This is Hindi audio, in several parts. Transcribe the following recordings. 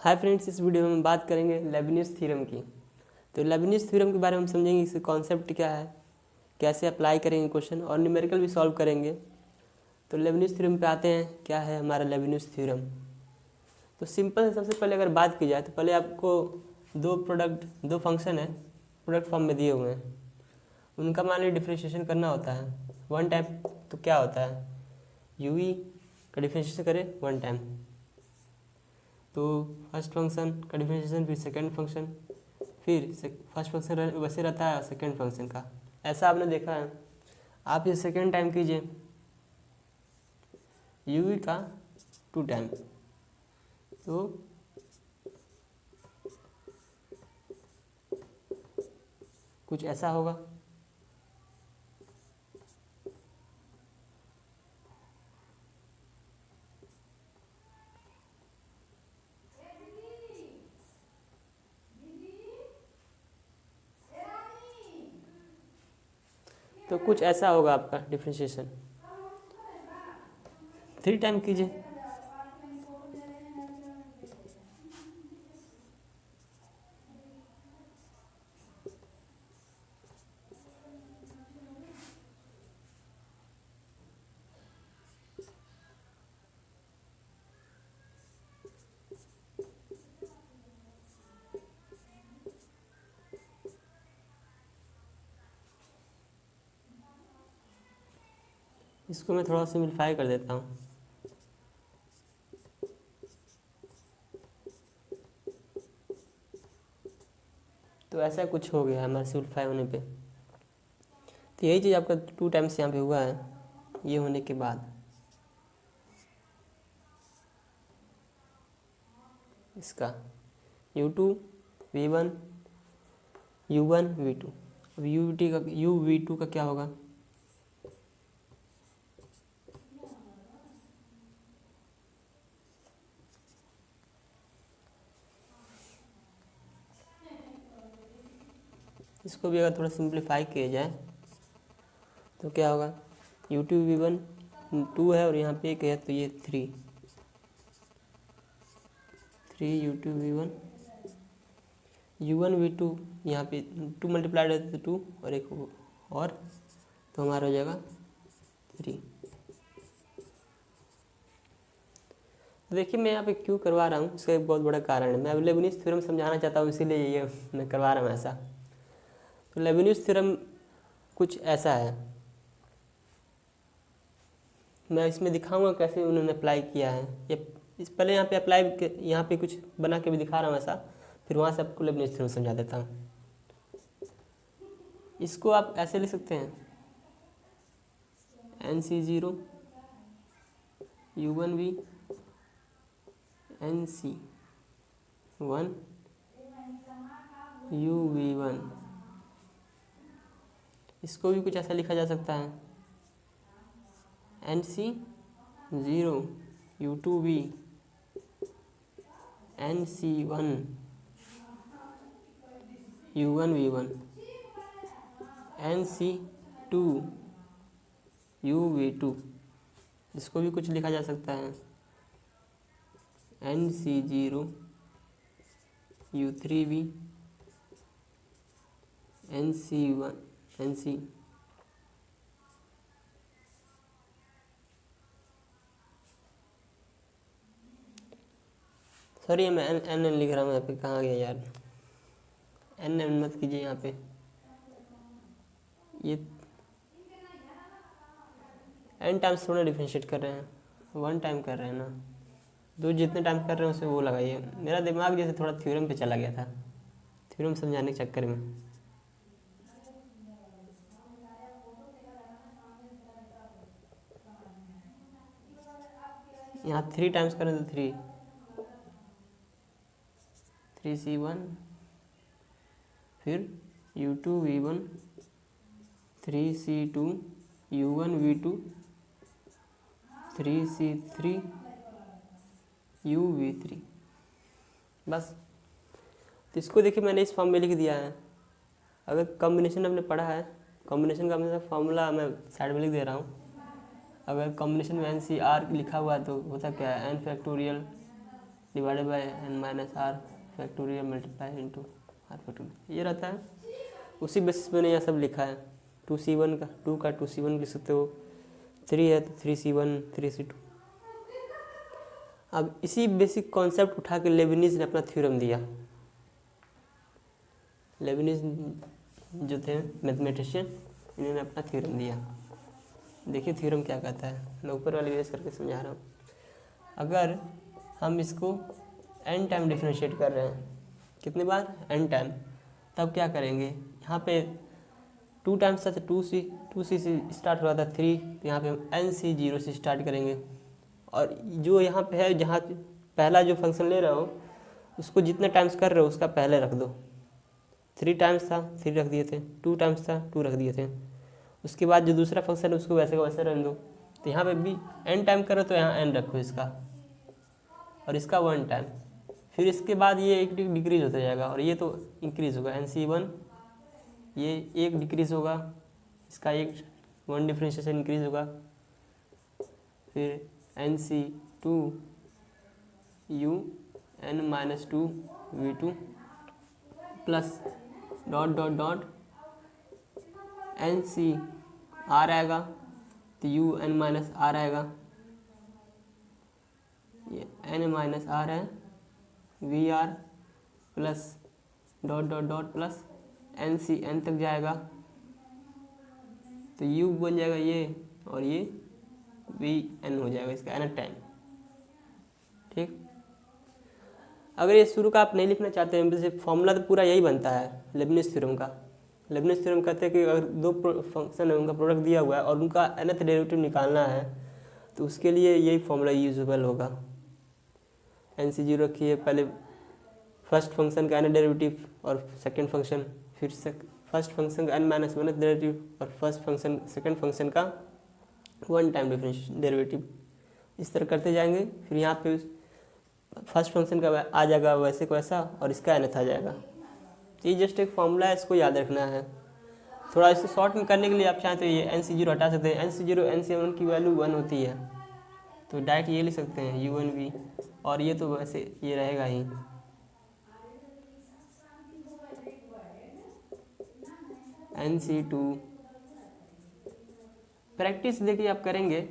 हाय फ्रेंड्स, इस वीडियो में हम बात करेंगे लेबनिज़ थ्योरम की। तो लेबनिज़ थ्योरम के बारे में हम समझेंगे, इसका कॉन्सेप्ट क्या है, कैसे अप्लाई करेंगे क्वेश्चन, और न्यूमेरिकल भी सॉल्व करेंगे। तो लेबनिज़ थ्योरम पे आते हैं। क्या है हमारा लेबनिज़ थ्योरम? तो सिंपल है। सबसे पहले अगर बात की जाए तो पहले आपको दो फंक्शन है प्रोडक्ट फॉर्म में दिए हुए हैं, उनका मान लीजिए डिफ्रेंशिएशन करना होता है वन टाइम। तो क्या होता है, यूवी का डिफ्रेंशिएशन करें वन टाइम, तो फर्स्ट फंक्शन का डिफरेंशिएशन, फिर सेकंड फंक्शन, फिर फर्स्ट फंक्शन वैसे रहता है सेकंड फंक्शन का। ऐसा आपने देखा है। आप ये सेकंड टाइम कीजिए यूवी का टू टाइम, तो कुछ ऐसा होगा। तो कुछ ऐसा होगा आपका डिफरेंशिएशन। थ्री टाइम कीजिए, इसको मैं थोड़ा सिंप्लीफाई कर देता हूँ। तो ऐसा कुछ हो गया हमारा सिंप्लीफाई होने पे। तो यही चीज़ आपका टू टाइम्स यहाँ पे हुआ है। ये होने के बाद इसका u2 v1 u1 v2। अब u v2 का क्या होगा, इसको भी अगर थोड़ा सिंप्लीफाई किया जाए तो क्या होगा, u2 v1 टू है और यहाँ पे एक है, तो ये three u2 v1 u1 v2, यहाँ पे टू मल्टीप्लाइड है तो टू और एक और, तो हमारा हो जाएगा थ्री। देखिए मैं यहाँ पे क्यों करवा रहा हूँ, इसका एक बहुत बड़ा कारण है। मैं अब लेबनिज़ थ्योरम समझाना चाहता हूँ, इसीलिए ये मैं करवा रहा हूँ ऐसा। तो लेबनिज़ थ्योरम कुछ ऐसा है, मैं इसमें दिखाऊंगा कैसे उन्होंने अप्लाई किया है। ये इस पहले यहाँ पे अप्लाई, यहाँ पे कुछ बना के भी दिखा रहा हूँ ऐसा, फिर वहाँ से आपको लेबनिज़ थ्योरम समझा देता हूँ। इसको आप ऐसे लिख सकते हैं, NC0 U1V NC1 UV1। इसको भी कुछ ऐसा लिखा जा सकता है, NC0 U2V NC1 U1V1 NC2 UV2। इसको भी कुछ लिखा जा सकता है, NC0 U3V NC सॉरी मैं एन लिख रहा हूँ यहाँ पे, कहाँ गया यार, एन मत कीजिए यहाँ पे। ये एन टाइम्स थोड़ा डिफ्रेंशिएट कर रहे हैं, वन टाइम कर रहे हैं ना, दो जितने टाइम कर रहे हैं उसमें वो लगाइए। मेरा दिमाग जैसे थोड़ा थ्योरम पे चला गया था, थ्योरम समझाने के चक्कर में। यहाँ थ्री टाइम्स करें तो थ्री C1, फिर U2V1 3C2 U1V2 3C3 UV3। बस। तो इसको देखिए मैंने इस फॉर्म में लिख दिया है। अगर कॉम्बिनेशन आपने पढ़ा है, कॉम्बिनेशन का मतलब फॉर्मूला मैं साइड में लिख दे रहा हूँ। अगर कॉम्बिनेशन में NCR लिखा हुआ है तो होता क्या है, n factorial divided by n minus r factorial multiply into r factorial, ये रहता है। उसी बेसिस पे मैंने यहाँ सब लिखा है। 2c1 का 2c1 लिख सकते हो, 3 है तो 3c1 3c2। अब इसी बेसिक कॉन्सेप्ट उठा के लेबनिज ने अपना थ्योरम दिया। लेबनिज जो थे मैथमेटिशियन, इन्होंने अपना थ्योरम दिया। देखिए थ्योरम क्या कहता है, मैं ऊपर वाली बेस करके समझा रहा हूँ। अगर हम इसको n टाइम डिफरेंशिएट कर रहे हैं, कितने बार, n टाइम, तब क्या करेंगे, यहाँ पे 2 टाइम्स था तो 2c से स्टार्ट हुआ था 3, तो यहाँ पे हम nc 0 से स्टार्ट करेंगे। और जो यहाँ पे है, जहाँ पहला जो फंक्शन ले रहे हो उसको जितने टाइम्स कर रहे हो उसका पहले रख दो। 3 टाइम्स था 3 रख दिए थे, 2 टाइम्स था 2 रख दिए थे। उसके बाद जो दूसरा फंक्शन है उसको वैसे का वैसे रख दो। तो यहाँ पे भी n टाइम करो तो यहाँ n रखो इसका, और इसका 1 टाइम। फिर इसके बाद ये एक डिक्रीज होता जाएगा और ये तो इंक्रीज होगा, nc1 ये एक डिक्रीज होगा, इसका 1 डिफ्रेंशिएशन इंक्रीज होगा। फिर nc2 u n minus 2 v2 plus dot dot dot nc r आएगा तो u n माइनस r आएगा, ये n माइनस r है we are plus dot dot dot plus nc n तक जाएगा तो u बन जाएगा ये, और ये वी n हो जाएगा इसका n टाइम। ठीक, अगर ये शुरू का आप नहीं लिखना चाहते हैं, जैसे फॉर्मूला तो पूरा यही बनता है लेबनिज थ्योरम का। लेबनिज थ्योरम कहते हैं कि अगर 2 फंक्शन है उनका प्रोडक्ट दिया हुआ है और उनका nth डेरिवेटिव निकालना है तो उसके लिए यही फॉर्मूला यूजेबल होगा। nc0 रखिए, पहले फर्स्ट फंक्शन का n डेरिवेटिव और सेकंड फंक्शन, फिर फर्स्ट फंक्शन का n माइनस 1 डेरिवेटिव और फर्स्ट फंक्शन सेकंड फंक्शन का 1 टाइम डिफरेंशियल डेरिवेटिव। इस तरह करते जाएंगे। फिर यहाँ पे फर्स्ट फंक्शन का आ जाएगा वैसे को वैसा और इसका nth आ जाएगा। ये जस्ट एक फॉर्मूला है, इसको याद रखना है। थोड़ा इसे शॉर्ट में करने के लिए आप चाहें तो ये nc0 हटा सकते हैं। nc0 nc1 की वैल्यू 1 होती है तो डायरेक्ट ये लिख सकते हैं u1v, और ये तो वैसे ये रहेगा ही। nc2 प्रैक्टिस देखिए आप करेंगे,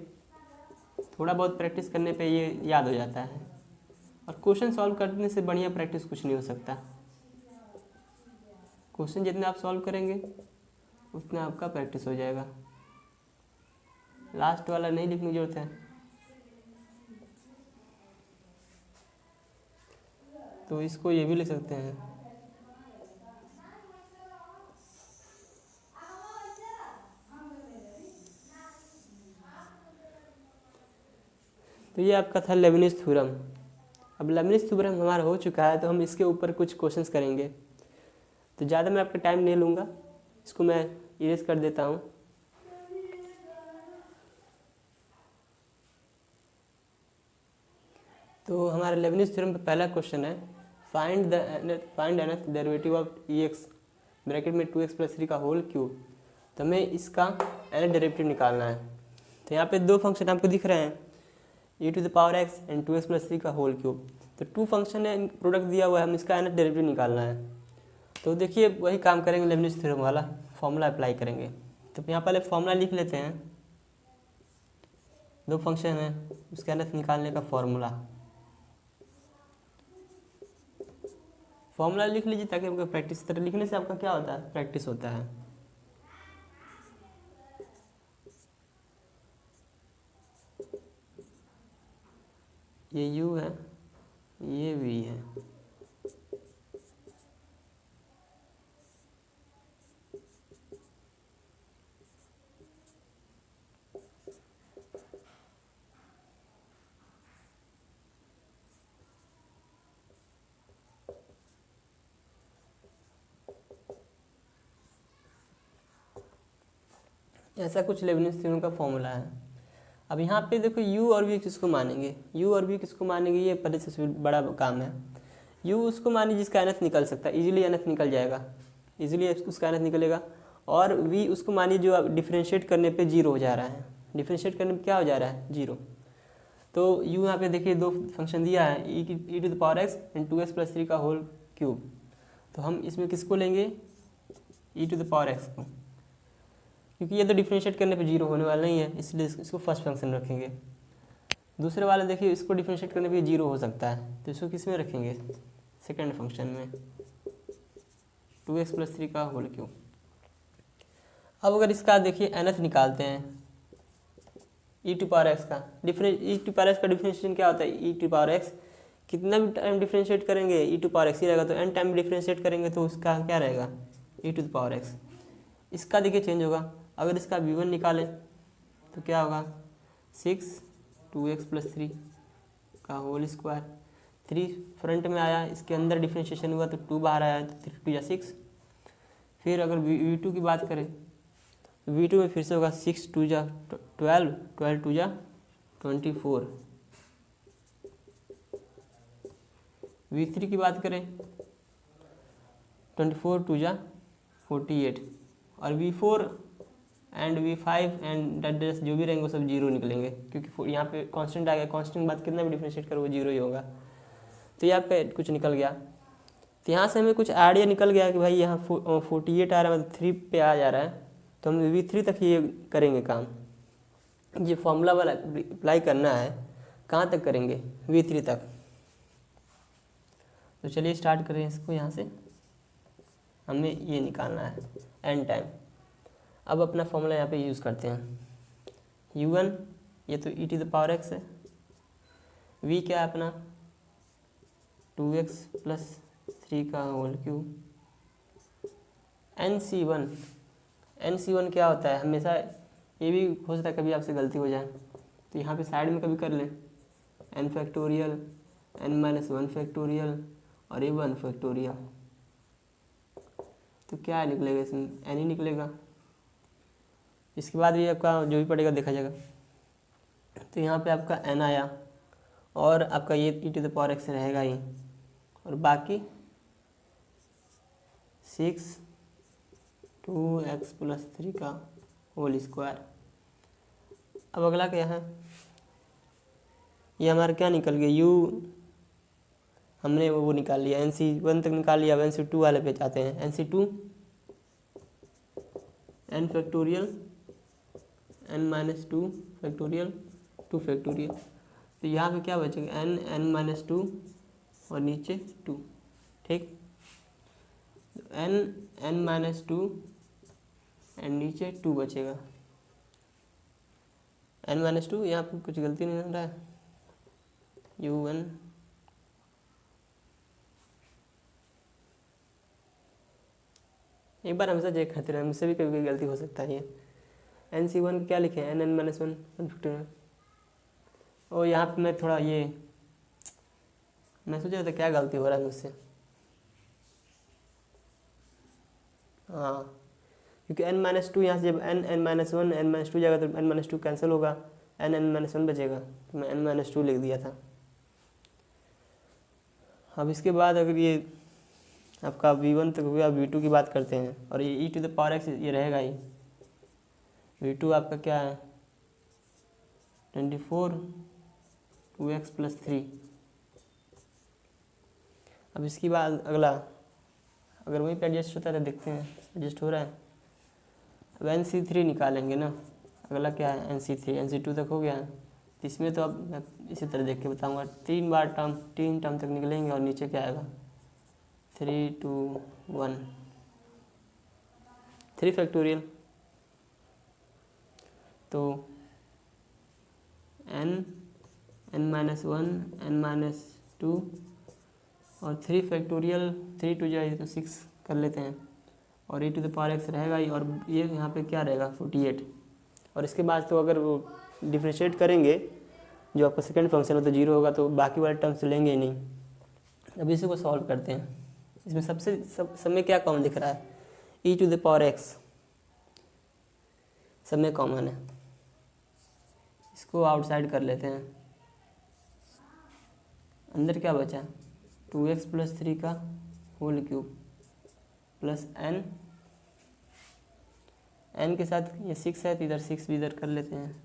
थोड़ा बहुत प्रैक्टिस करने पे ये याद हो जाता है, और क्वेश्चन सॉल्व करने से बढ़िया प्रैक्टिस कुछ नहीं हो सकता। क्वेश्चन जितने आप सॉल्व करेंगे उतना आपका प्रैक्टिस हो जाएगा। लास्ट वाला नहीं लिखने की जरूरत है। तो इसको ये भी लिख सकते हैं, तो ये आपका था लेबनिज थ्योरम। अब लेबनिज थ्योरम हमारा हो चुका है तो हम इसके ऊपर कुछ क्वेश्चंस करेंगे। तो ज़्यादा मैं आपका टाइम नहीं लूँगा, इसको मैं इरेज कर देता हूँ। तो हमारे लेबनिज थ्योरम पे पहला क्वेश्चन है, find nth derivative of ex bracket में 2x + 3 का होल क्यूब। तो हमें इसका nth डेरिवेटिव निकालना है। तो यहाँ पे 2 फंक्शन आपको दिख रहे हैं, e⁻x एंड 2x + 3 का होल क्यूब। तो 2 फंक्शन है, प्रोडक्ट दिया हुआ है, हम इसका nth डेरिवेटिव निकालना है। तो देखिए वही काम करेंगे, लेबनिज थ्योरम वाला फॉर्मूला अप्लाई करेंगे। तो यहाँ पहले फॉर्मूला लिख लेते हैं। 2 फंक्शन है, उसके nth निकालने का फॉर्मूला लिख लीजिए ताकि आपका प्रैक्टिस, तरह लिखने से आपका क्या होता है, प्रैक्टिस होता है। ये u है, ये v है। ऐसा कुछ लेबनिज थ्योरम का फॉर्मूला है। अब यहाँ पे देखो u और v किसको मानेंगे, u और v किसको मानेंगे, ये पहले से बड़ा काम है। u उसको मानिए जिसका nth निकल सकता है, इजीली nth निकल जाएगा, इजीली उसका nth निकलेगा। और v उसको मानिए जो डिफ्रेंशिएट करने पे 0 हो जा रहा है, डिफ्रेंशिएट करने पे क्या हो जा रहा है, 0। तो u यहाँ पे देखिए दो फंक्शन दिया है e to the power x and 2x plus 3 का होल क्यूब। तो हम इसमें किसको लेंगे, e to the power x को, क्योंकि ये तो डिफ्रेंशिएट करने पे जीरो होने वाला नहीं है, इसलिए इसको फर्स्ट फंक्शन रखेंगे। दूसरे वाले देखिए इसको डिफ्रेंशिएट करने पे जीरो हो सकता है, तो इसको किस में रखेंगे, सेकेंड फंक्शन में, 2x प्लस 3 का होल क्यूब। अब अगर इसका देखिए nth निकालते हैं ई टू पावर एक्स का ई टू पावर एक्स का डिफरेंशिएशन क्या होता है, ई टू पावर एक्स कितना भी टाइम डिफरेंशिएट करेंगे ई टू पावर एक्स ही रहेगा, तो n टाइम डिफरेंशिएट करेंगे तो उसका क्या रहेगा, ई टू द पावर एक्स। इसका देखिए चेंज होगा, अगर इसका v1 निकालें तो क्या होगा, 6 2x प्लस 3 का होल स्क्वायर, 3 फ्रंट में आया, इसके अंदर डिफरेंशिएशन हुआ तो 2 बाहर आया, तो 3 2 6। फिर अगर v2 की बात करें, v2 में फिर से होगा 6 2 12 12 2 24। v3 की बात करें 24 2 48, और v4 and v5 and date जो भी रहेंगे वो सब जीरो निकलेंगे, क्योंकि यहाँ पे कांस्टेंट आ गया, कांस्टेंट के बाद कितना भी डिफरेंशिएट करो वो जीरो ही होगा। तो ये आपका कुछ निकल गया। तो यहाँ से हमें कुछ आइडिया निकल गया कि भाई यहाँ 48 आ रहा है, मतलब 3 पे आ जा रहा है, तो हम v3 तक ये करेंगे काम। ये फॉर्मूला वाला अप्लाई करना है, कहाँ तक करेंगे, v3 तक। तो चलिए स्टार्ट करें इसको, यहाँ से हमें ये निकालना है n टाइम। अब अपना फॉर्मूला यहाँ पे यूज़ करते हैं, u1 ये तो ई टू द पावर एक्स है, v क्या है अपना 2x प्लस 3 का होल क्यूब, nc1 क्या होता है, हमेशा ये भी हो सकता है कभी आपसे गलती हो जाए, तो यहाँ पे साइड में कभी कर लें n फैक्टोरियल n-1 फैक्टोरियल और ये 1 फैक्टोरियल, तो क्या निकलेगा इसमें, n ही निकलेगा। इसके बाद भी आपका जो भी पड़ेगा देखा जाएगा। तो यहाँ पे आपका n आया और आपका ये ई टू द पावर एक्स रहेगा ही, और बाकी 6 2x प्लस 3 का होल स्क्वायर। अब अगला क्या है, ये हमारा क्या निकल गया, u हमने वो निकाल लिया, nc1 तक निकाल लिया। अब nc2 वाले पे जाते हैं, nc2 n factorial n-2 factorial 2 factorial. तो यहाँ पे क्या बचेगा, n-2 और नीचे 2, ठीक। n-2 एंड नीचे 2 बचेगा, n-2, यहाँ पे कुछ गलती नहीं हो रहा है, u1 एक बार हमेशा चेक करते रहे, मुझसे भी कभी कभी गलती हो सकता है। ये nc1 क्या लिखे हैं, n-1 150, और यहाँ पे मैं थोड़ा ये मैं सोच रहा था क्या गलती हो रहा है मुझसे, हाँ, क्योंकि n-2 यहाँ से जब n-1 n-2 जाएगा तो n-2 कैंसिल होगा, n-1 बचेगा, तो मैं n-2 लिख दिया था। अब इसके बाद अगर ये आपका v1 तक हो गया, v2 की बात करते हैं, और ये ई टू द पावर एक्स ये रहेगा ही। v2 आपका क्या है 24 2x प्लस 3। अब इसके बाद अगला, अगर वहीं पे एडजस्ट होता है तो देखते हैं एडजस्ट हो रहा है। अब nc3 निकालेंगे ना, अगला क्या है nc2 तक हो गया है, तो इसमें तो अब मैं इसी तरह देख के बताऊँगा, 3 टर्म तक निकलेंगे, और नीचे क्या आएगा 3 2 1 3 फैक्टोरियल। तो n-1 n-2 और 3 फैक्टोरियल, 3 2 जाए तो 6 कर लेते हैं, और e to the power x रहेगा ही, और ये यहाँ पे क्या रहेगा 48। और इसके बाद तो अगर वो डिफ्रेंशिएट करेंगे जो आपका सेकंड फंक्शन हो तो जीरो होगा, तो बाकी वाले टर्म्स लेंगे ही नहीं। अब इसी को सॉल्व करते हैं। इसमें सब में क्या कॉमन दिख रहा है, e to the power x सब में कॉमन है, इसको आउटसाइड कर लेते हैं। अंदर क्या बचा 2x प्लस 3 का होल क्यूब प्लस n के साथ ये 6 है, तो इधर 6 भी इधर कर लेते हैं,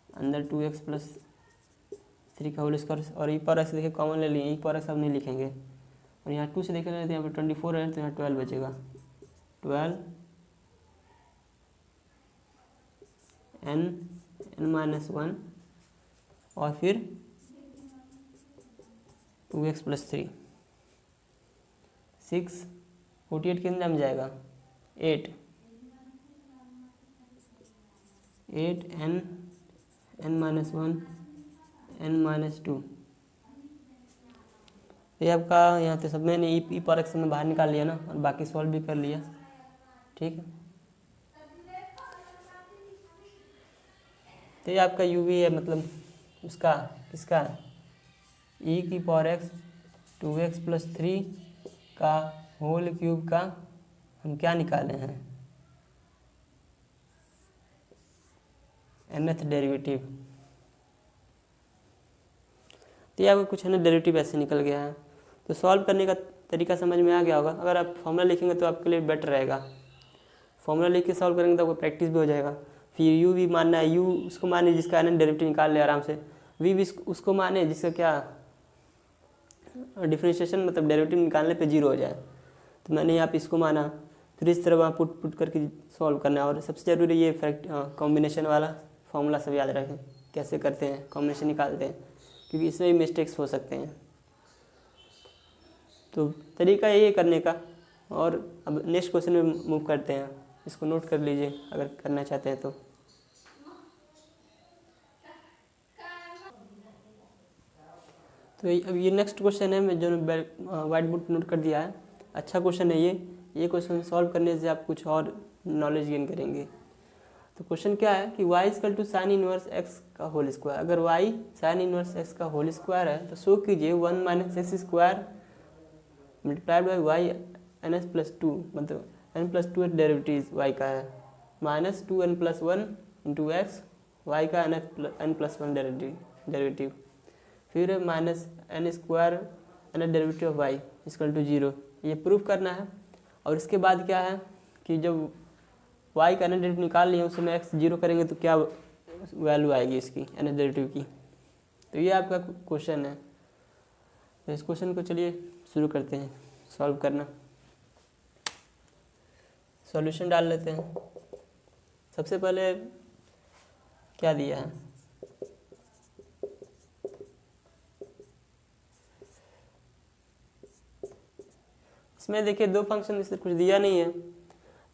अंदर 2x प्लस 3 का होल स्क्वायर, और ई पावर एक्स देखिए कॉमन ले लिए, ई पावर एक्स अब नहीं लिखेंगे, और यहाँ 2 से देख रहे थे, यहाँ पर 24 है तो यहाँ 12 बचेगा, 12 n-1 और फिर 2x + 3, 6 48 कितने में जाएगा, 8 n-1 n-2। ये आपका यहाँ पे सब मैंने ई पावर एक्स में बाहर निकाल लिया ना, और बाकी सॉल्व भी कर लिया, ठीक है। तो ये आपका यू वी है, मतलब उसका किसका ई की पावर एक्स 2x + 3 का होल क्यूब का हम क्या निकाले हैं, nth डेरिवेटिव। तो ये आपका कुछ है ना डेरिवेटिव ऐसे निकल गया है। तो सॉल्व करने का तरीका समझ में आ गया होगा। अगर आप फॉर्मूला लिखेंगे तो आपके लिए बेटर रहेगा, फॉर्मूला लिख के सॉल्व करेंगे तो आपको प्रैक्टिस भी हो जाएगा। फिर यू भी मानना है, यू उसको माने जिसका है ना डेरिवेटिव निकाल ले आराम से, वी भी उसको माने जिसका क्या डिफरेंशिएशन मतलब डेरिवेटिव निकालने पे 0 हो जाए। तो मैंने यहाँ पे इसको माना, फिर इस तरह वहाँ पुट करके सॉल्व करना है। और सबसे ज़रूरी ये कॉम्बिनेशन वाला फॉर्मूला सब याद रखें, कैसे करते हैं कॉम्बिनेशन निकालते हैं, क्योंकि इसमें भी मिस्टेक्स हो सकते हैं। तो तरीका यही है करने का। और अब नेक्स्ट क्वेश्चन में मूव करते हैं, इसको नोट कर लीजिए अगर करना चाहते हैं तो। अब ये नेक्स्ट क्वेश्चन है, मैं जो वाइट बोर्ड नोट कर दिया है, अच्छा क्वेश्चन है ये क्वेश्चन सॉल्व करने से आप कुछ और नॉलेज गेन करेंगे। तो क्वेश्चन क्या है कि y = sin इनवर्स x का होल स्क्वायर। अगर y sin इनवर्स x का होल स्क्वायर है तो शो कीजिए 1 - x² multiplied by Y n+2, मतलब n+2 डेरिवेटिव y का है, -2n+1 × x y का n+1 डेरिवेटिव, फिर -n² n derivative of y = 0। ये प्रूफ करना है। और इसके बाद क्या है कि जब y का n डेरिवेटिव निकाल लिए उसमें x 0 करेंगे तो क्या वैल्यू आएगी इसकी n डेरिवेटिव की। तो ये आपका क्वेश्चन है। तो इस क्वेश्चन को चलिए शुरू करते हैं सॉल्व करना। सॉल्यूशन डाल लेते हैं। सबसे पहले क्या दिया है, इसमें देखिए दो फंक्शन, इससे कुछ दिया नहीं है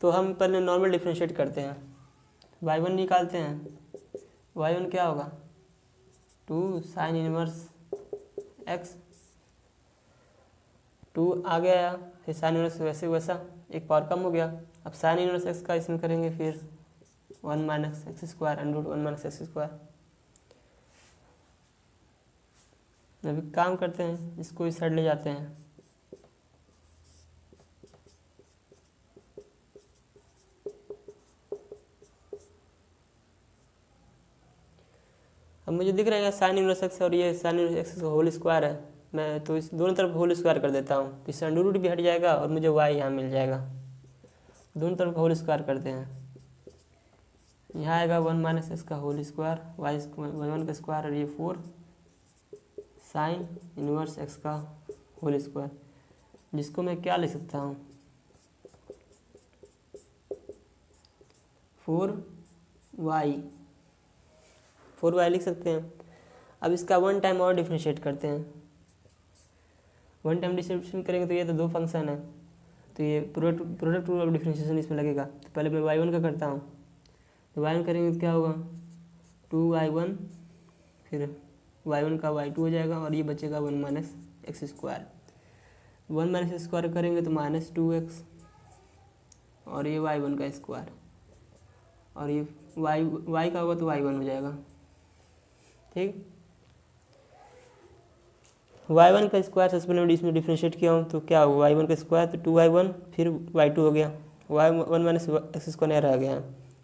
तो हम पहले नॉर्मल डिफरेंशिएट करते हैं। y1 निकालते हैं, y1 क्या होगा 2 sin इनवर्स x, 2 आ गया, फिर sin इनवर्स वैसे वैसा एक पावर कम हो गया। अब sin इनवर्स x का इसमें करेंगे, फिर 1 - x² √1 - x²। अभी काम करते हैं, इसको इस साइड ले जाते हैं। अब मुझे दिख रहा है sin इनवर्स x और ये sin इनवर्स x का होल स्क्वायर है, मैं तो इस दोनों तरफ होल स्क्वायर कर देता हूँ, इससे अंडर रूट भी हट जाएगा और मुझे y यहाँ मिल जाएगा। दोनों तरफ होल स्क्वायर करते हैं। यहाँ आएगा 1 - x का होल स्क्वायर, y1 का स्क्वायर, और ये 4 sin इनवर्स x का होल स्क्वायर, जिसको मैं क्या लिख सकता हूँ 4y लिख सकते हैं। अब इसका 1 टाइम और डिफ्रेंशिएट करते हैं। 1 टाइम डिफ्रेंशिएशन करेंगे तो ये तो दो फंक्शन है, तो ये प्रोडक्ट रूल ऑफ डिफ्रेंशिएशन इसमें लगेगा। तो पहले मैं y1 का करता हूँ, तो y1 करेंगे तो क्या होगा 2y1, फिर y1 का y2 हो जाएगा, और ये बचेगा 1 - x²। 1 - x² करेंगे तो -2x, और ये y1 का स्क्वायर, और ये y का होगा तो y1 हो जाएगा। ठीक, y1 का स्क्वायर सबसे पहले इसमें डिफ्रेंशिएट किया हूँ तो क्या होगा y1 का स्क्वायर, तो 2y1 फिर y2 हो गया, y1 - x² रह गया।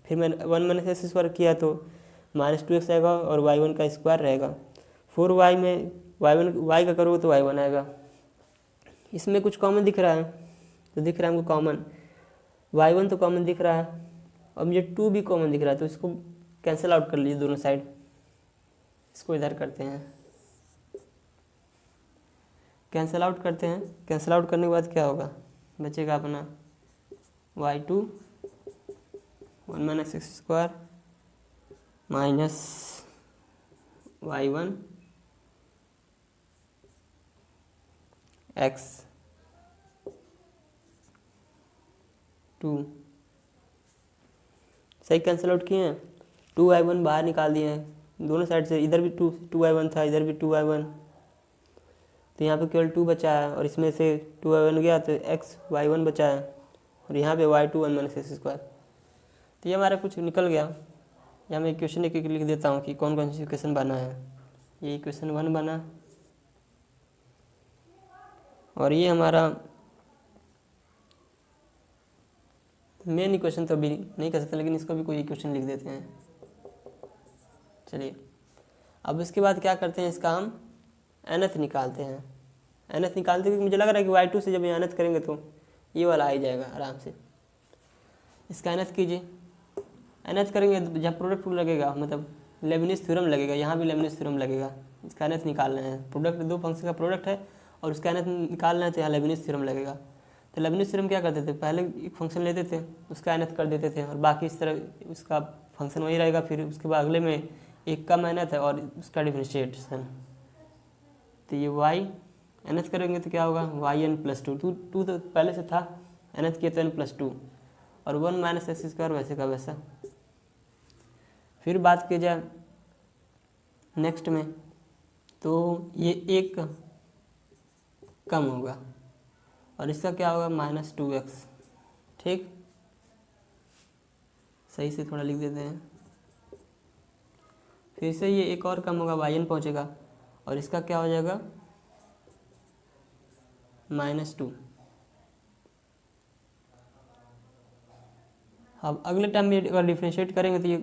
फिर मैंने 1 - x² किया तो -2x आएगा और y1 का स्क्वायर रहेगा। 4y में y का करोगे तो y1 आएगा। इसमें कुछ कॉमन दिख रहा है, तो दिख रहा है हमको कॉमन y1 तो कॉमन दिख रहा है, और मुझे 2 भी कॉमन दिख रहा है, तो इसको कैंसिल आउट कर लीजिए दोनों साइड। इसको इधर करते हैं, कैंसिल आउट करते हैं। कैंसिल आउट करने के बाद क्या होगा, बचेगा अपना y2 1 minus x square minus y1 x 2। सही कैंसिल आउट किए हैं। 2y1 बाहर निकाल दिए हैं दोनों साइड से, इधर भी 2y1 था, इधर भी 2y1, तो यहाँ पे केवल 2 बचा है और इसमें से 2y1 गया तो x y1 बचा है और यहाँ पे y2 1 माइनस एक्स स्क्वायर। तो ये हमारा कुछ निकल गया। यहाँ मैं इक्वेशन एक लिख देता हूँ कि कौन कौन सी इक्वेशन बना है। ये इक्वेशन 1 बना और ये हमारा मेन इक्वेशन तो अभी नहीं कर सकते, लेकिन इसको भी कोई इक्वेशन लिख देते हैं। चलिए अब इसके बाद क्या करते हैं, इसका हम nth निकालते हैं। nth निकालते हैं, मुझे लग रहा है कि y2 से जब ये nth करेंगे तो ये वाला आ ही जाएगा आराम से। इसका nth कीजिए। nth करेंगे तो जब प्रोडक्ट रूल लगेगा, मतलब लेबनिज थ्योरम लगेगा, यहाँ भी लेबनिज थ्योरम लगेगा। इसका nth निकालना है, प्रोडक्ट दो फंक्शन का प्रोडक्ट है और उसका nth निकालना है तो यहाँ लेबनिज थ्योरम लगेगा। तो लेबनिज थ्योरम क्या करते थे, पहले एक फंक्शन लेते थे उसका nth कर देते थे और बाकी इस तरह उसका फंक्शन वही रहेगा। फिर उसके बाद अगले में एक का nth है और उसका डिफरेंशिएशन। तो ये y nth करेंगे तो क्या होगा, yn प्लस 2 2 तो पहले से था, nth किया तो n प्लस 2 और 1 माइनस एक्स स्क्वायर वैसे का वैसा। फिर बात की जाए नेक्स्ट में, तो ये एक कम होगा और इसका क्या होगा माइनस 2x। ठीक, सही से थोड़ा लिख देते हैं। फिर से ये एक और कम होगा, yn पहुँचेगा और इसका क्या हो जाएगा -2। अब अगले टाइम में अगर डिफ्रेंशिएट करेंगे तो ये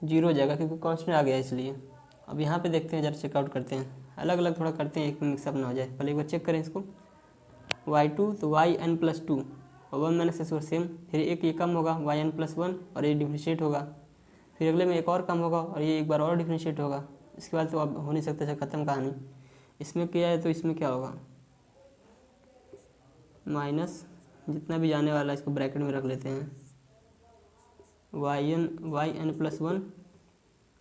0 हो जाएगा क्योंकि कांस्टेंट आ गया इसलिए। अब यहाँ पे देखते हैं, जरा चेकआउट करते हैं, अलग अलग थोड़ा करते हैं, एक मिक्सअप ना हो जाए। पहले एक बार चेक करें इसको, y2 तो yn प्लस 2 और 1 माइनस एक्स सेम। फिर एक ये कम होगा yn प्लस 1 और ये डिफ्रेंशिएट होगा। फिर अगले में एक और कम होगा और ये एक बार और डिफ्रेंशिएट होगा। इसके बाद तो अब हो नहीं सकता, ख़त्म कहानी। इसमें किया है तो इसमें क्या होगा, माइनस जितना भी जाने वाला है इसको ब्रैकेट में रख लेते हैं, yn प्लस 1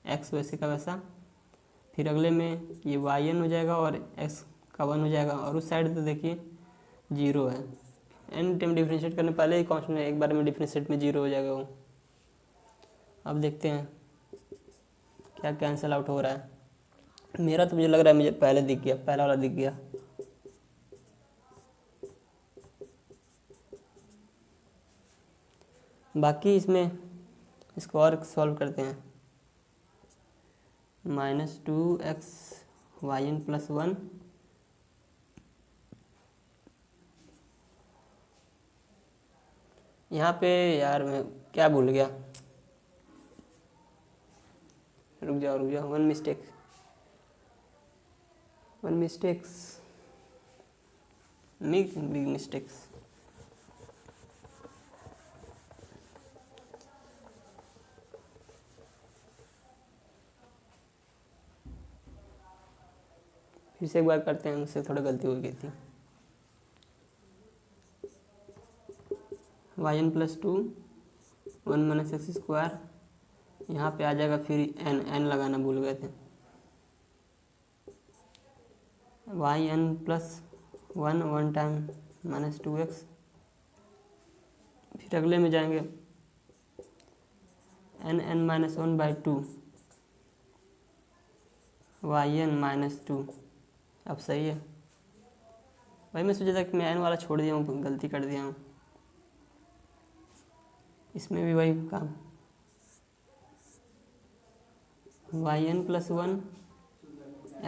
x वैसे का वैसा। फिर अगले में ये yn हो जाएगा और x का 1 हो जाएगा और उस साइड तो देखिए 0 है। n टाइम डिफ्रेंशिएट करने पहले ही कांस्टेंट है, एक बार में डिफ्रेंशिएट में 0 हो जाएगा वो। अब देखते हैं क्या कैंसिल आउट हो रहा है। मेरा तो मुझे लग रहा है मुझे पहले दिख गया, पहला वाला दिख गया। बाकी इसमें इसको और सॉल्व करते हैं, -2x yn प्लस 1 यहाँ पे यार मैं क्या भूल गया, रुक जाओ, वन मिस्टेक्स बिग मिस्टेक्स। फिर से एक बार करते हैं, मुझसे थोड़ा गलती हो गई थी। yn plus 2 1 minus x square, यहाँ पे आ जाएगा। फिर n लगाना भूल गए थे, yn प्लस 1 टाइम -2x। फिर अगले में जाएंगे n माइनस 1/2 yn -2। अब सही है भाई, मैं सोचा था कि मैं n वाला छोड़ दिया हूँ, गलती कर दिया हूँ। इसमें भी वही काम, yn प्लस 1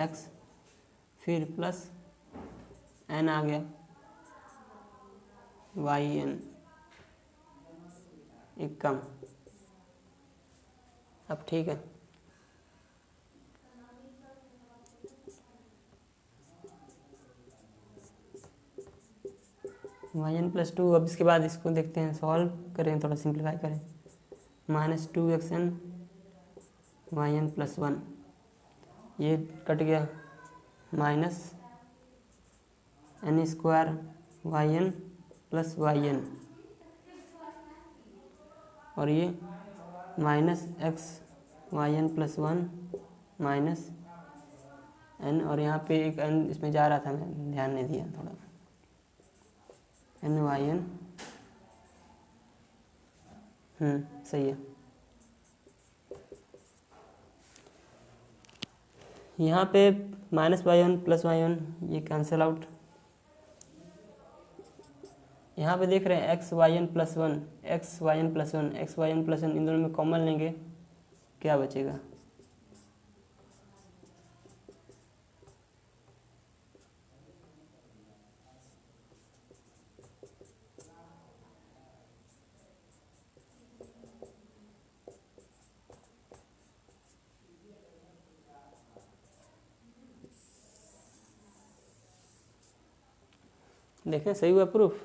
x फिर प्लस n आ गया, yn एक कम। अब ठीक है, yn प्लस 2। अब इसके बाद इसको देखते हैं, सॉल्व करें, थोड़ा सिंप्लीफाई करें। -2xn yn प्लस 1, ये कट गया, minus n square y n plus y n, और ये minus x y n plus one minus n, और यहाँ पे एक एन इसमें जा रहा था, मैं ध्यान नहीं दिया थोड़ा, एन वाई एन, सही है। यहाँ पे minus y one plus y one ये कैंसिल आउट। यहाँ पे देख रहे हैं x y n plus one, x y n plus one, x y n plus one, इन दोनों में कॉमन लेंगे, क्या बचेगा? देखें सही हुआ प्रूफ।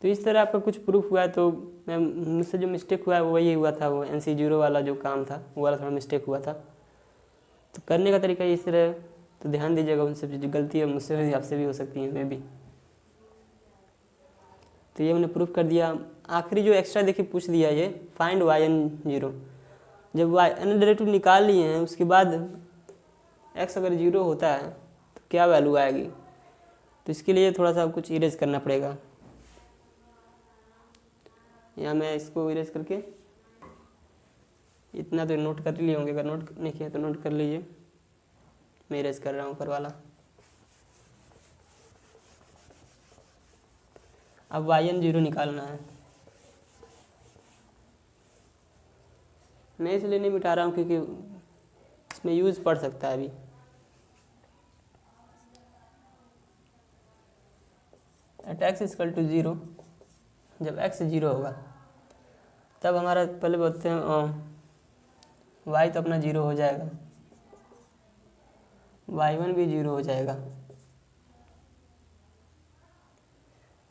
तो इस तरह आपका कुछ प्रूफ हुआ है, तो मैं मुझसे जो मिस्टेक हुआ है वो वही हुआ था, वो NC0 वाला जो काम था वो वाला थोड़ा मिस्टेक हुआ था। तो करने का तरीका इस तरह, तो ध्यान दीजिएगा, उन सब जो गलती है मुझसे भी आपसे भी हो सकती है, मैं भी। तो ये मैंने प्रूफ कर दिया। आखिरी जो एक्स्ट्रा देखिए पूछ दिया ये फाइंड yn0। जब yn डायरेक्टिव निकाल लिए हैं उसके बाद x अगर 0 होता है तो क्या वैल्यू आएगी, तो इसके लिए थोड़ा सा कुछ इरेज करना पड़ेगा। यहाँ मैं इसको इरेज करके इतना तो नोट कर लिए होंगे, अगर नोट नहीं किया तो नोट कर लीजिए, मैं इरेज कर रहा हूँ ऊपर वाला। अब yn0 निकालना है। मैं इसलिए नहीं मिटा रहा हूँ क्योंकि इसमें यूज़ पड़ सकता है अभी। एट x इक्वल टू 0, जब x 0 होगा तब हमारा पहले बोलते हैं y तो अपना 0 हो जाएगा, y1 भी 0 हो जाएगा,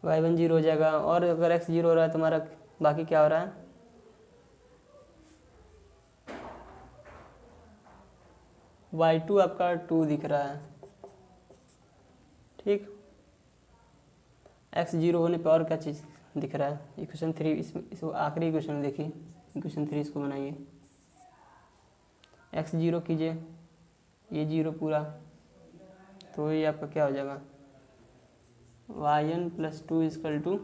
y1 0 हो जाएगा। और अगर x 0 हो रहा है तो हमारा बाकी क्या हो रहा है, y2 आपका 2 दिख रहा है, ठीक। x 0 होने पर और क्या चीज़ दिख रहा है, इक्वेशन 3, इसको आखिरी इक्वेशन देखिए, इक्वेशन 3 इसको बनाइए, x 0 कीजिए, ये 0 पूरा, तो ये आपका क्या हो जाएगा, yn plus 2 equal to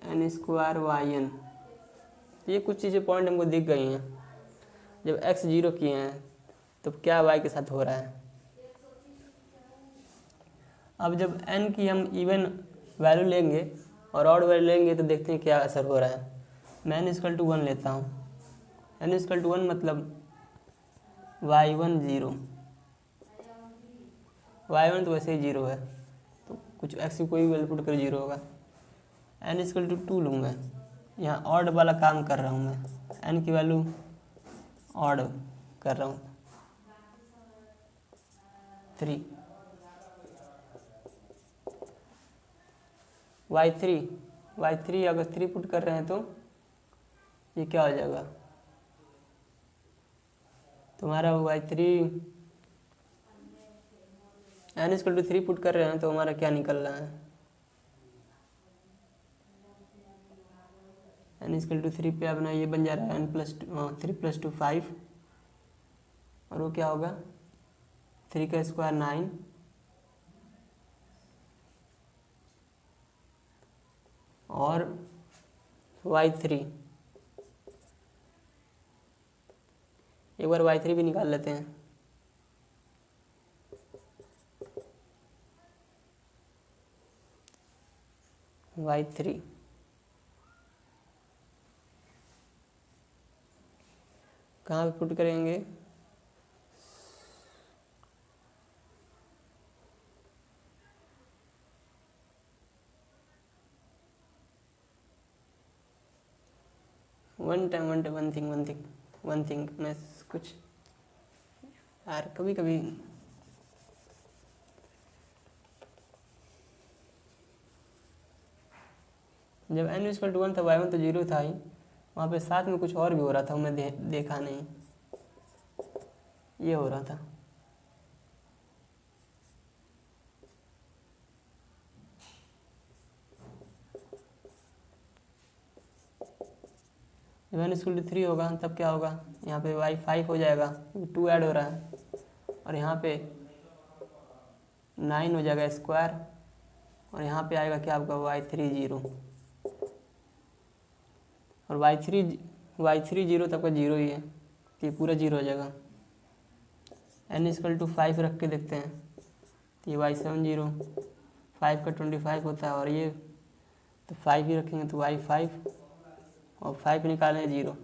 n square y n. ये कुछ चीज़ें पॉइंट हमको दिख गई हैं। जब x 0 किए हैं तो क्या y के साथ हो रहा है। अब जब n की हम इवन वैल्यू लेंगे और ऑड वैल्यू लेंगे तो देखते हैं क्या असर हो रहा है। मैं n इक्वल टू 1 लेता हूँ, n इक्वल टू 1 मतलब y1 0, y1 तो वैसे ही 0 है, तो कुछ x की कोई वैल्यू पुट कर 0 होगा। n इक्वल टू 2 लूँगा, यहाँ ऑड वाला काम कर रहा हूँ मैं, n की वैल्यू ऑड कर रहा हूँ 3, y3 अगर 3 पुट कर रहे हैं तो ये क्या हो जाएगा, तुम्हारा y3 n equal to 3 put कर रहे हैं तो हमारा क्या निकल रहा है, n इक्वल टू 3 पे अपना ये बन जा रहा है n प्लस 3 प्लस 2 5, और वो क्या होगा 3 का स्क्वायर 9, और y3 एक बार y3 भी निकाल लेते हैं। y3 कहाँ पे पुट करेंगे, वन थिंग मैं कुछ यार कभी कभी जब n इक्वल टू 1 था y1 तो 0 था ही, वहाँ पे साथ में कुछ और भी हो रहा था, मैं देखा नहीं, ये हो रहा था। जब n इक्वल टू 3 होगा तब क्या होगा, यहाँ पे y 5 हो जाएगा, 2 ऐड हो रहा है, और यहाँ पे 9 हो जाएगा स्क्वायर, और यहाँ पे आएगा क्या आपका y3 0, और y3 0 तब का 0 ही है, तो ये पूरा 0 हो जाएगा। n इक्वल टू 5 रख के देखते हैं, तो ये y7 0, 5 का 25 होता है, और ये तो 5 ही रखेंगे तो y5, और 5 निकालें 0।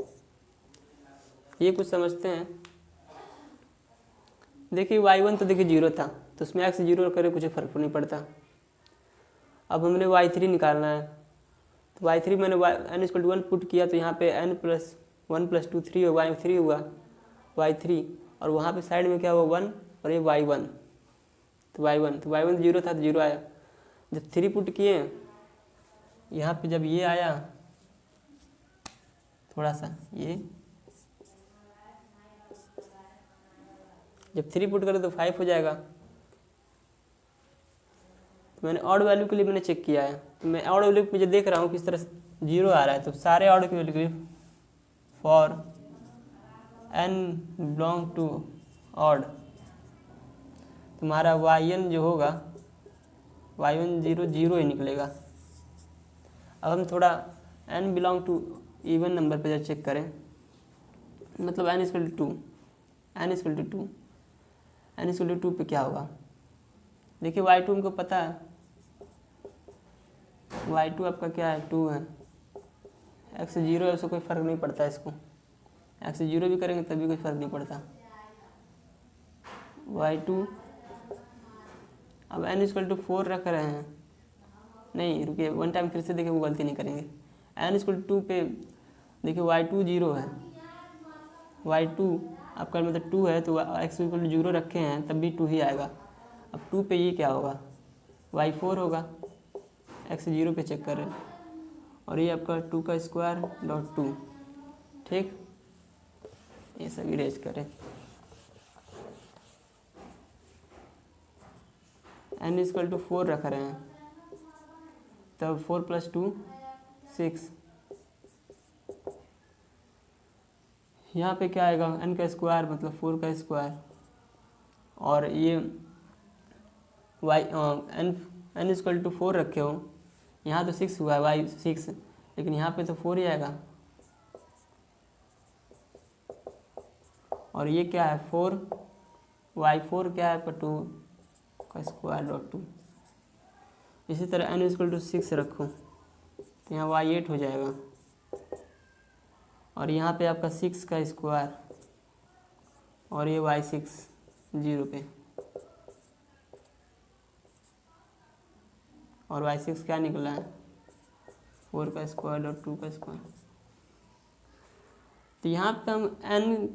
ये कुछ समझते हैं। देखिए y1 तो देखिए 0 था, तो उसमें x 0 करे कुछ फर्क नहीं पड़ता। अब हमने y3 निकालना है, तो y3 मैंने n इक्वल टू 1 पुट किया, तो यहाँ पे n प्लस 1 प्लस 2 3 होगा, y3 हुआ y3, और वहाँ पे साइड में क्या हुआ 1, और ये y1, तो y1 0 था तो 0 आया। जब 3 पुट किए यहाँ पे, जब ये आया थोड़ा सा, ये जब 3 पुट करें तो 5 हो जाएगा। तो मैंने ऑड वैल्यू के लिए मैंने चेक किया है, तो मैं ऑड वैल्यू मुझे देख रहा हूँ किस तरह 0 आ रहा है, तो सारे ऑड की वैल्यू के लिए for n belong to odd, तुम्हारा yn जो होगा y1 0 0 ही निकलेगा। अब हम थोड़ा n belong to even number पे जब चेक करें, मतलब n इक्वल टू 2 पे क्या होगा, देखिए y2 हमको पता है, y2 आपका क्या है 2 है, x 0 है, उससे कोई फ़र्क नहीं पड़ता, इसको x 0 भी करेंगे तभी कोई फ़र्क नहीं पड़ता। y2 अब n इक्वल टू 4 रख रहे हैं, नहीं रुकिए, वन टाइम फिर से देखिए, वो गलती नहीं करेंगे। n इक्वल टू 2 पे देखिए y2 0 है, y2 आपका मतलब 2 है, तो x इक्वल टू 0 रखे हैं तब भी 2 ही आएगा। अब 2 पे ये क्या होगा, y4 होगा, x 0 पे चेक कर रहे हैं, और ये आपका 2 का स्क्वायर डॉट 2, ठीक, ये सब इरेज करें। n इक्वल टू 4 रख रहे हैं, तब 4 प्लस 2 6, यहाँ पे क्या आएगा n का स्क्वायर मतलब 4 का स्क्वायर, और ये n इक्वल टू 4 रखे हो, यहाँ तो 6 हुआ है y6, लेकिन यहाँ पे तो 4 ही आएगा, और ये क्या है 4, y4 क्या है आपका 2 का स्क्वायर डॉट 2। इसी तरह n इक्वल टू 6 रखो, तो यहाँ y8 हो जाएगा, और यहाँ पे आपका 6 का स्क्वायर, और ये y6 0 पे, और y6 क्या निकला है 4 का स्क्वायर और 2 का स्क्वायर। तो यहाँ पे हम n,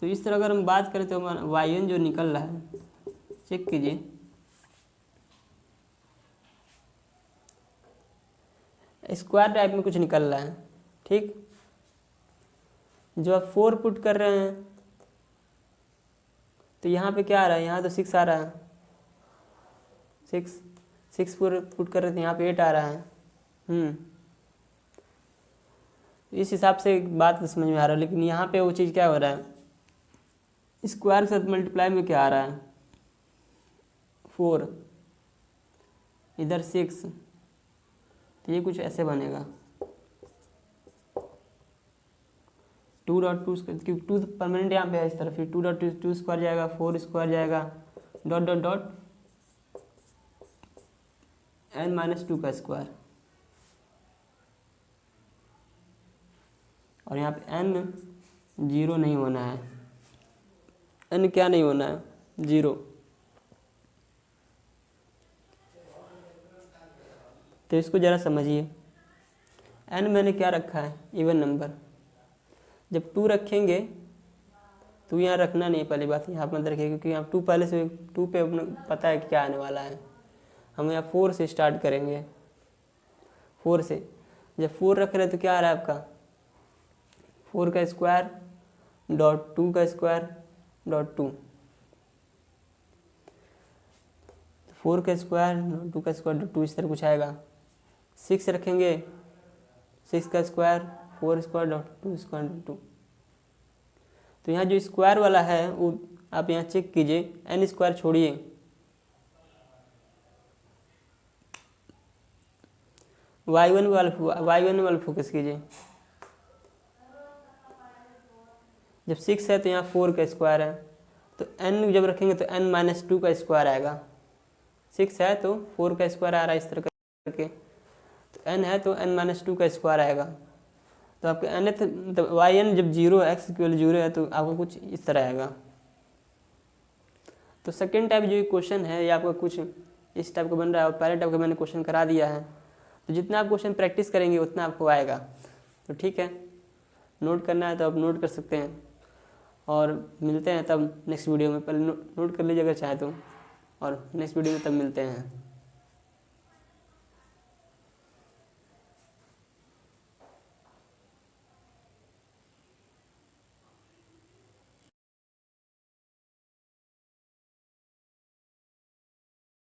तो इस तरह अगर हम बात करें तो हमारा yn जो निकल रहा है, चेक कीजिए, स्क्वायर टाइप में कुछ निकल रहा है, ठीक। जो आप 4 पुट कर रहे हैं तो यहाँ पे क्या आ रहा है, यहाँ तो 6 आ रहा है, 6 पुट कर रहे थे, यहाँ पे 8 आ रहा है। इस हिसाब से बात तो समझ में आ रहा है, लेकिन यहाँ पे वो चीज़ क्या हो रहा है, स्क्वायर के साथ मल्टीप्लाई में क्या आ रहा है 4, इधर 6, तो ये कुछ ऐसे बनेगा 2.2, क्योंकि 2 परमानेंट यहाँ पे है इस तरफ, फिर 2.2 स्क्वायर जाएगा, 4 स्क्वायर जाएगा, डॉट डॉट डॉट n-2 का स्क्वायर, और यहाँ पे n 0 नहीं होना है, n क्या नहीं होना है 0। तो इसको ज़रा समझिए, n मैंने क्या रखा है इवन नंबर, जब 2 रखेंगे तो यहाँ रखना नहीं, पहली बात यहाँ पर मत रखिए, क्योंकि यहाँ 2 पहले से 2 पे अपने पता है कि क्या आने वाला है। हम यहाँ 4 से स्टार्ट करेंगे, 4 से, जब 4 रख रहे हैं तो क्या आ रहा है आपका 4 का स्क्वायर डॉट 2 का स्क्वायर डॉट 2, 4 का स्क्वायर 2 का स्क्वायर डॉट 2, इस तरह कुछ आएगा। 6 रखेंगे, 6 का square 4 square dot 2 square dot 2। तो यहाँ जो स्क्वायर वाला है वो आप यहाँ चेक कीजिए, n स्क्वायर छोड़िए, y1 वाला फोकस कीजिए। जब 6 है तो यहाँ 4 का स्क्वायर है, तो n जब रखेंगे तो n माइनस 2 का स्क्वायर आएगा। 6 है तो 4 का स्क्वायर आ रहा है इस तरह करके, तो n है तो n माइनस 2 का स्क्वायर आएगा। तो आपके n तो वाई एन जब 0 है, x इक्वल 0 है, तो आपको कुछ इस तरह आएगा। तो सेकेंड टाइप जो क्वेश्चन है ये आपका कुछ इस टाइप का बन रहा है, और पहले टाइप का मैंने क्वेश्चन करा दिया है। तो जितना आप क्वेश्चन प्रैक्टिस करेंगे उतना आपको आएगा। तो ठीक है, नोट करना है तो आप नोट कर सकते हैं, और मिलते हैं तब नेक्स्ट वीडियो में। पहले नोट कर लीजिए अगर चाहे तो, और नेक्स्ट वीडियो में तब मिलते हैं।